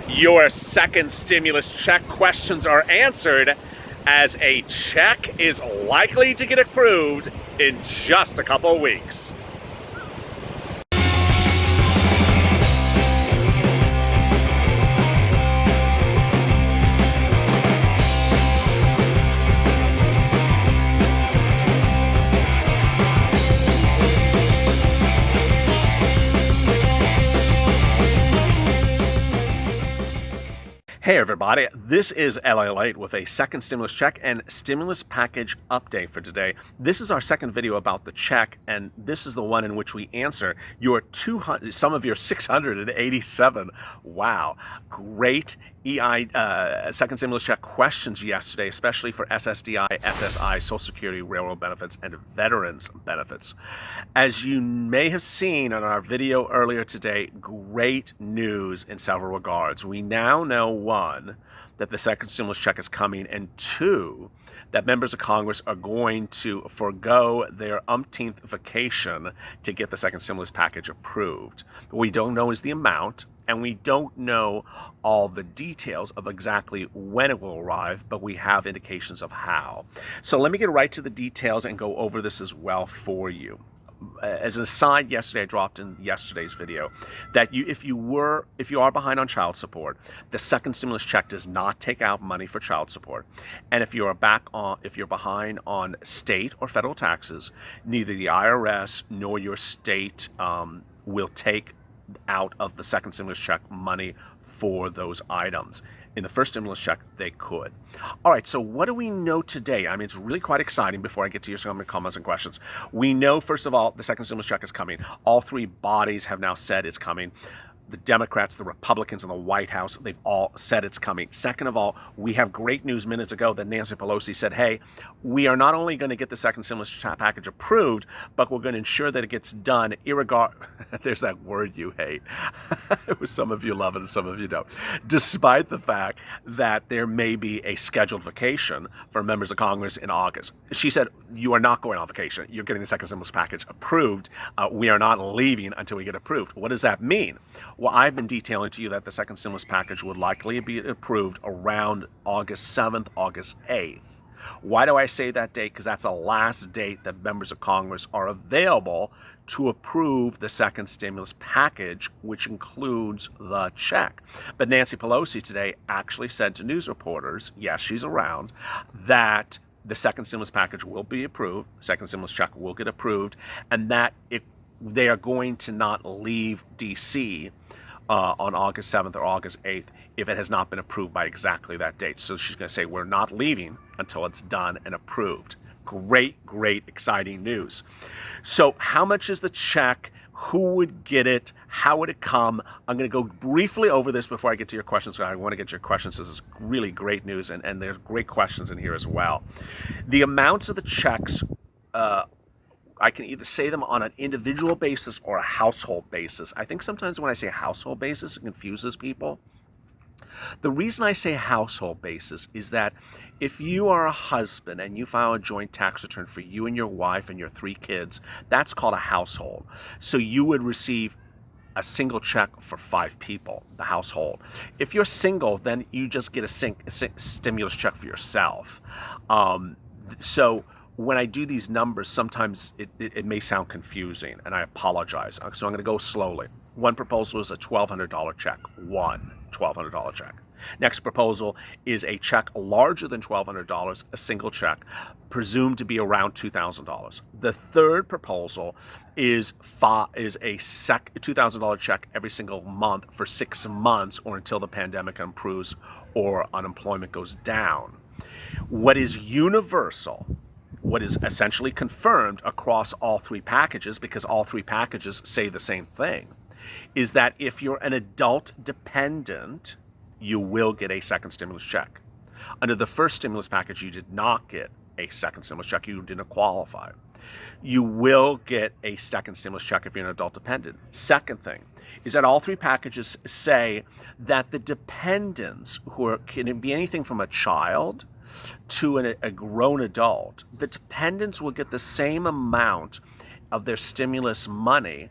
Your second stimulus check questions are answered, as a check is likely to get approved in just a couple weeks. Hey everybody, this is LALATE with a second stimulus check and stimulus package update for today. This is our second video about the check, and this is the one in which we answer your some of your 687, wow, great second stimulus check questions yesterday, especially for SSDI, SSI, Social Security, Railroad benefits, and Veterans benefits. As you may have seen in our video earlier today, great news in several regards. We now know, one, that the second stimulus check is coming, and two, that members of Congress are going to forego their umpteenth vacation to get the second stimulus package approved. What we don't know is the amount, and we don't know all the details of exactly when it will arrive, but we have indications of how. So let me get right to the details and go over this as well for you. As an aside, yesterday I dropped in yesterday's video that if you are behind on child support, the second stimulus check does not take out money for child support. And if you're behind on state or federal taxes, neither the IRS nor your state will take out of the second stimulus check money for those items. In the first stimulus check, they could. All right, so what do we know today? I mean, it's really quite exciting. Before I get to your comments and questions, we know, first of all, the second stimulus check is coming. All three bodies have now said it's coming. The Democrats, the Republicans, and the White House, they've all said it's coming. Second of all, we have great news minutes ago that Nancy Pelosi said, hey, we are not only going to get the second stimulus package approved, but we're going to ensure that it gets done there's that word you hate. Some of you love it and some of you don't. Despite the fact that there may be a scheduled vacation for members of Congress in August. She said, you are not going on vacation. You're getting the second stimulus package approved. We are not leaving until we get approved. What does that mean? Well, I've been detailing to you that the second stimulus package would likely be approved around August 7th, August 8th. Why do I say that date? Because that's the last date that members of Congress are available to approve the second stimulus package, which includes the check. But Nancy Pelosi today actually said to news reporters, yes, she's around, that the second stimulus package will be approved, second stimulus check will get approved, and that they are going to not leave D.C. On August 7th or August 8th if it has not been approved by exactly that date. So she's going to say, we're not leaving until it's done and approved. Great, great, exciting news. So how much is the check? Who would get it? How would it come? I'm going to go briefly over this before I get to your questions. I want to get your questions. This is really great news, and there's great questions in here as well. The amounts of the checks, I can either say them on an individual basis or a household basis. I think sometimes when I say household basis, it confuses people. The reason I say household basis is that if you are a husband and you file a joint tax return for you and your wife and your 3 kids, that's called a household. So you would receive a single check for 5 people, the household. If you're single, then you just get a stimulus check for yourself. So when I do these numbers, sometimes it may sound confusing, and I apologize. So I'm going to go slowly. One proposal is a $1,200 check. One $1,200 check. Next proposal is a check larger than $1,200, a single check, presumed to be around $2,000. The third proposal is a $2,000 check every single month for 6 months or until the pandemic improves or unemployment goes down. What is universal, what is essentially confirmed across all 3 packages, because all 3 packages say the same thing, is that if you're an adult dependent, you will get a second stimulus check. Under the first stimulus package, you did not get a second stimulus check. You didn't qualify. You will get a second stimulus check if you're an adult dependent. Second thing is that all 3 packages say that the dependents, can be anything from a child to a grown adult, the dependents will get the same amount of their stimulus money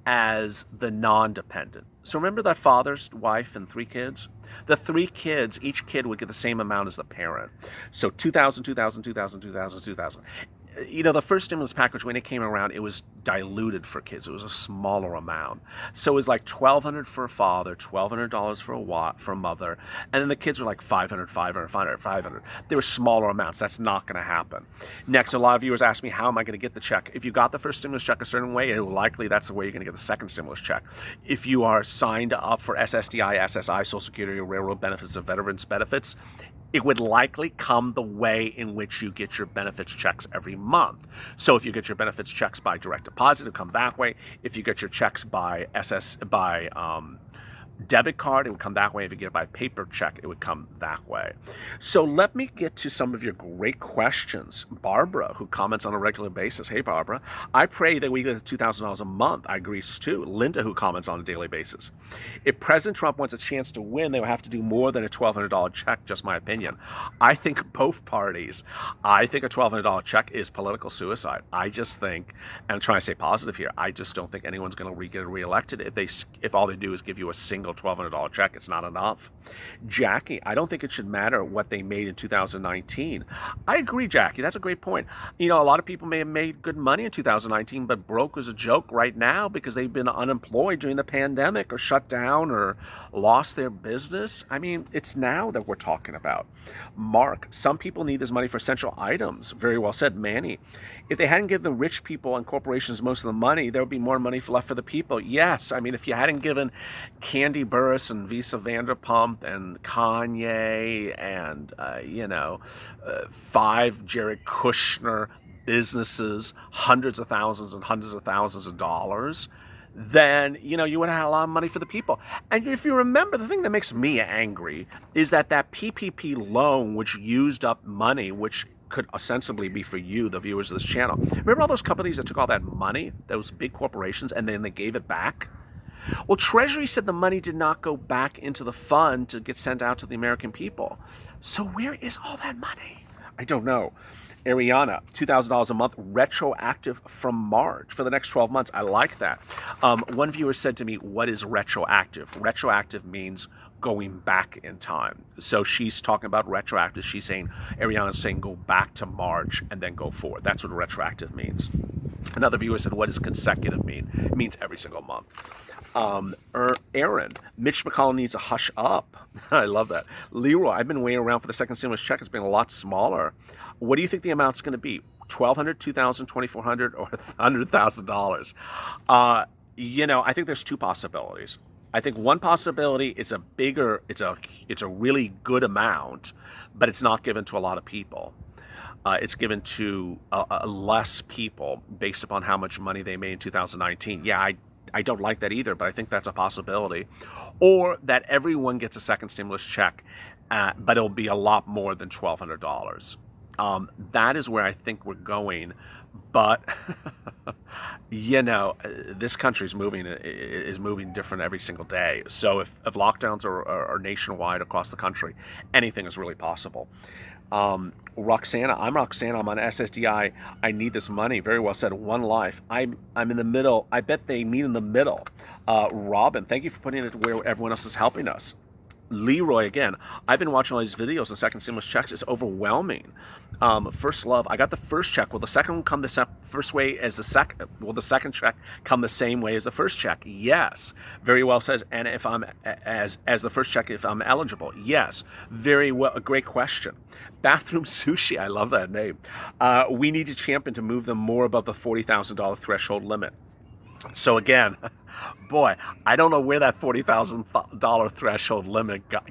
as the non-dependent. So remember that father's wife and 3 kids? The 3 kids, each kid would get the same amount as the parent. So 2,000, 2,000, 2,000, 2,000, 2,000. You know, the first stimulus package, when it came around, it was diluted for kids. It was a smaller amount. So it was like $1,200 for a father, $1,200 for a mother, and then the kids were like $500, $500, $500, $500. They were smaller amounts. That's not going to happen. Next, a lot of viewers ask me, how am I going to get the check? If you got the first stimulus check a certain way, likely that's the way you're going to get the second stimulus check. If you are signed up for SSDI, SSI, Social Security, or Railroad benefits, or veterans benefits, it would likely come the way in which you get your benefits checks every month. So if you get your benefits checks by direct deposit, it'll come that way. If you get your checks by debit card, it would come that way. If you get it by paper check, it would come that way. So let me get to some of your great questions. Barbara, who comments on a regular basis. Hey, Barbara. I pray that we get $2,000 a month. I agree too. Linda, who comments on a daily basis. If President Trump wants a chance to win, they will have to do more than a $1,200 check, just my opinion. I think both parties. I think a $1,200 check is political suicide. I just think, and I'm trying to stay positive here, I just don't think anyone's going to get reelected if all they do is give you a single $1,200 check. It's not enough. Jackie, I don't think it should matter what they made in 2019. I agree, Jackie. That's a great point. You know, a lot of people may have made good money in 2019, but broke as a joke right now because they've been unemployed during the pandemic or shut down or lost their business. I mean, it's now that we're talking about. Mark, some people need this money for essential items. Very well said, Manny. If they hadn't given the rich people and corporations most of the money, there would be more money left for the people. Yes, I mean, if you hadn't given Candy Burris and Visa Vanderpump and Kanye and, 5 Jared Kushner businesses, hundreds of thousands and hundreds of thousands of dollars, then, you would have had a lot of money for the people. And if you remember, the thing that makes me angry is that PPP loan, which used up money, which could ostensibly be for you, the viewers of this channel. Remember all those companies that took all that money, those big corporations, and then they gave it back? Well, Treasury said the money did not go back into the fund to get sent out to the American people. So where is all that money? I don't know. Ariana, $2,000 a month, retroactive from March for the next 12 months. I like that. One viewer said to me, what is retroactive? Retroactive means going back in time. So she's talking about retroactive. She's saying, Ariana's saying go back to March and then go forward. That's what retroactive means. Another viewer said, what does consecutive mean? It means every single month. Aaron, Mitch McConnell needs a hush up. I love that. Leroy, I've been waiting around for the second stimulus check. It's been a lot smaller. What do you think the amount's going to be? $1,200, $2,000, $2,400, or $100,000? I think there's two possibilities. I think one possibility is it's a really good amount, but it's not given to a lot of people. It's given to less people based upon how much money they made in 2019. Yeah, I don't like that either, but I think that's a possibility. Or that everyone gets a second stimulus check, but it'll be a lot more than $1,200. That is where I think we're going. But, this country is moving different every single day. So if lockdowns are nationwide across the country, anything is really possible. Roxana, I'm Roxana. I'm on SSDI. I need this money. Very well said. One life. I'm in the middle. I bet they meet in the middle. Robin, thank you for putting it where everyone else is helping us. Leroy, again, I've been watching all these videos, the second stimulus checks. It's overwhelming. First Love, I got the first check. Will the second one come the first way as the second? Will the second check come the same way as the first check? Yes. Very well says. And if I'm as the first check, if I'm eligible? Yes. Very well. A great question. Bathroom Sushi, I love that name. We need to champion to move them more above the $40,000 threshold limit. So again, boy, I don't know where that $40,000 threshold limit got,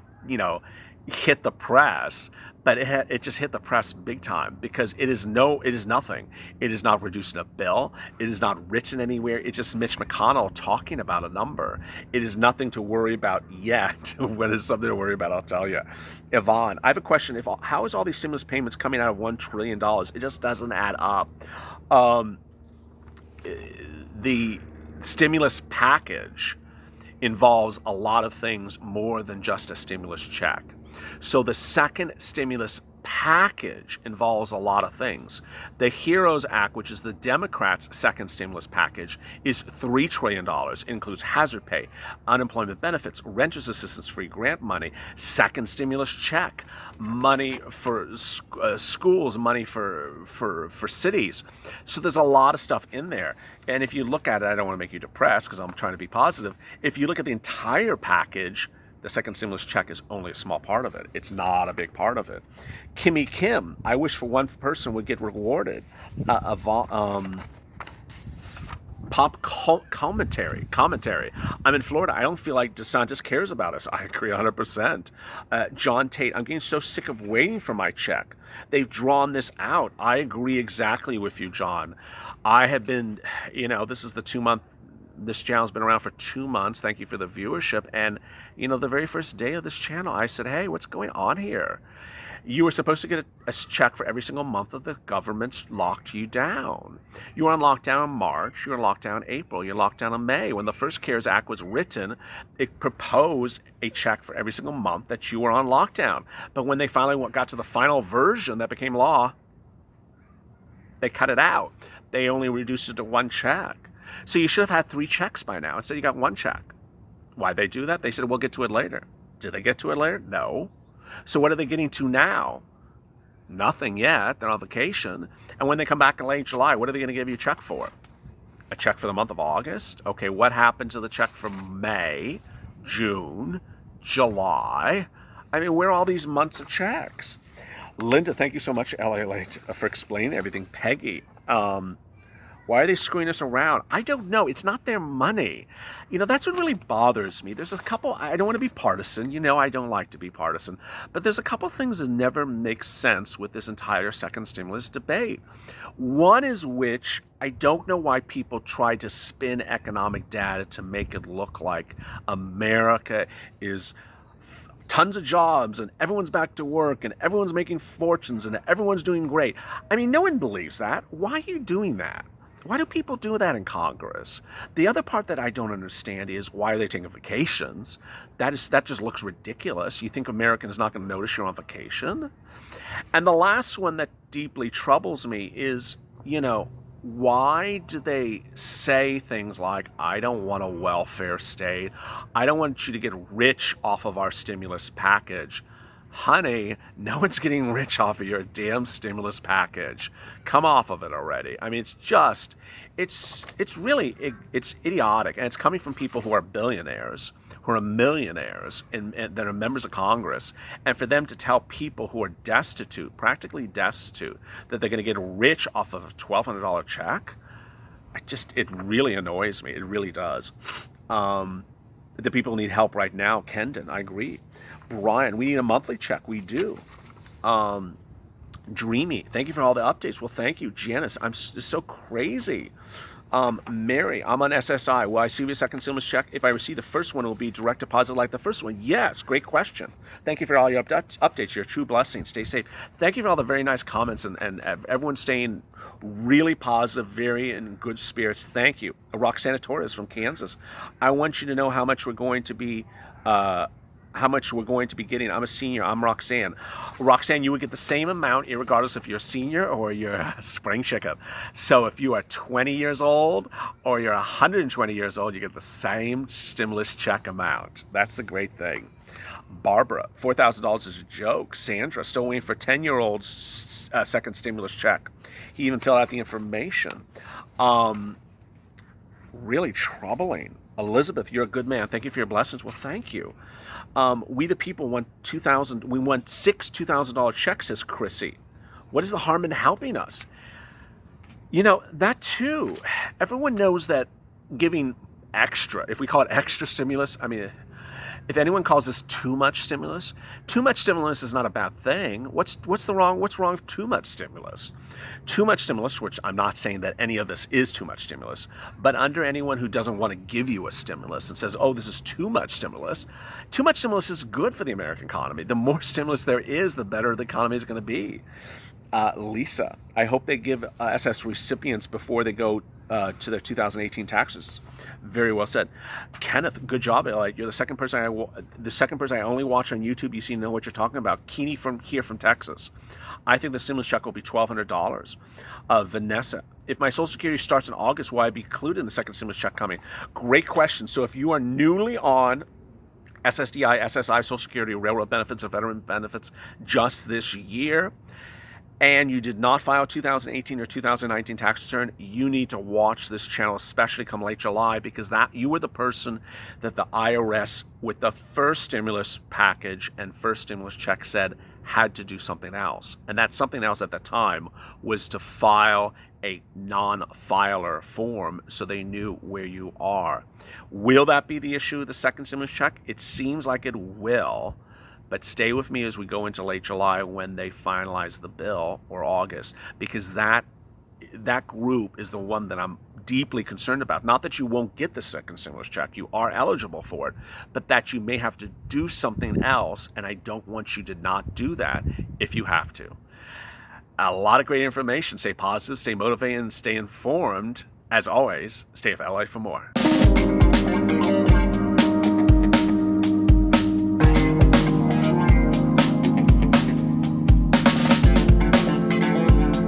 hit the press, but it just hit the press big time because it is nothing. It is not reducing a bill. It is not written anywhere. It's just Mitch McConnell talking about a number. It is nothing to worry about yet. When it's something to worry about, I'll tell you. Yvonne, I have a question. How is all these stimulus payments coming out of $1 trillion? It just doesn't add up. The stimulus package involves a lot of things more than just a stimulus check. So the second stimulus package involves a lot of things. The HEROES Act, which is the Democrats' second stimulus package, is $3 trillion. It includes hazard pay, unemployment benefits, renters assistance, free grant money, second stimulus check, money for schools, money for cities. So there's a lot of stuff in there. And if you look at it, I don't want to make you depressed because I'm trying to be positive. If you look at the entire package, the second stimulus check is only a small part of it. It's not a big part of it. Kimmy Kim, I wish for one person would get rewarded. Pop commentary. I'm in Florida. I don't feel like DeSantis cares about us. I agree 100%. John Tate, I'm getting so sick of waiting for my check. They've drawn this out. I agree exactly with you, John. I have been, this is the 2-month. This channel's been around for 2 months. Thank you for the viewership. And, the very first day of this channel, I said, hey, what's going on here? You were supposed to get a check for every single month that the government locked you down. You were on lockdown in March. You were on lockdown in April. You were locked down in May. When the first CARES Act was written, it proposed a check for every single month that you were on lockdown. But when they finally got to the final version that became law, they cut it out. They only reduced it to 1 check. So you should have had 3 checks by now. Instead, you got 1 check. Why'd they do that? They said, we'll get to it later. Did they get to it later? No. So what are they getting to now? Nothing yet. They're on vacation. And when they come back in late July, what are they going to give you a check for? A check for the month of August? Okay, what happened to the check from May, June, July? I mean, where are all these months of checks? Linda, thank you so much, LALATE, for explaining everything. Peggy, why are they screwing us around? I don't know. It's not their money. That's what really bothers me. There's a couple, I don't want to be partisan. I don't like to be partisan. But there's a couple things that never make sense with this entire second stimulus debate. One is which I don't know why people try to spin economic data to make it look like America is tons of jobs and everyone's back to work and everyone's making fortunes and everyone's doing great. I mean, no one believes that. Why are you doing that? Why do people do that in Congress? The other part that I don't understand is why are they taking vacations? That just looks ridiculous. You think Americans not going to notice you're on vacation? And the last one that deeply troubles me is, why do they say things like, I don't want a welfare state. I don't want you to get rich off of our stimulus package. Honey, no one's getting rich off of your damn stimulus package. Come off of it already. I mean, it's idiotic. And it's coming from people who are billionaires, who are millionaires, and that are members of Congress. And for them to tell people who are destitute, practically destitute, that they're going to get rich off of a $1,200 check, it really annoys me. It really does. The people need help right now. Kendon, I agree. Brian, we need a monthly check. We do. Dreamy, thank you for all the updates. Well, thank you. Janice, it's so crazy. Mary, I'm on SSI. Will I receive a second stimulus check? If I receive the first one, it will be direct deposit like the first one. Yes, great question. Thank you for all your updates. You're a true blessing. Stay safe. Thank you for all the very nice comments and everyone staying really positive, very in good spirits. Thank you. Roxana Torres from Kansas. I want you to know how much we're going to be getting. I'm a senior. I'm Roxanne. Roxanne, you would get the same amount regardless if you're a senior or you're a spring chicken. So if you are 20 years old or you're 120 years old, you get the same stimulus check amount. That's the great thing. Barbara, $4,000 is a joke. Sandra, still waiting for 10-year-old's second stimulus check. He even filled out the information. Really troubling. Elizabeth, you're a good man. Thank you for your blessings. Well, thank you. We the people want six $2,000 checks, says Chrissy. What is the harm in helping us? That too. Everyone knows that giving extra, if we call it extra stimulus, I mean, if anyone calls this too much stimulus is not a bad thing. What's wrong with too much stimulus? Too much stimulus, which I'm not saying that any of this is too much stimulus, but under anyone who doesn't want to give you a stimulus and says, oh, this is too much stimulus is good for the American economy. The more stimulus there is, the better the economy is going to be. Lisa, I hope they give SS recipients before they go to their 2018 taxes. Very well said, Kenneth. Good job, LA. You're the second person I only watch on YouTube. You seem to know what you're talking about. Keeney from Texas. I think the stimulus check will be $1,200. Vanessa, if my Social Security starts in August, will I be included in the second stimulus check coming? Great question. So if you are newly on SSDI, SSI, Social Security, railroad benefits, and veteran benefits just this year, and you did not file 2018 or 2019 tax return, you need to watch this channel, especially come late July, because that you were the person that the IRS, with the first stimulus package and first stimulus check, said had to do something else. And that something else at the time was to file a non-filer form so they knew where you are. Will that be the issue of the second stimulus check? It seems like it will. But stay with me as we go into late July when they finalize the bill, or August, because that group is the one that I'm deeply concerned about. Not that you won't get the second stimulus check, you are eligible for it, but that you may have to do something else, and I don't want you to not do that if you have to. A lot of great information. Stay positive, stay motivated, and stay informed. As always, stay with LA for more.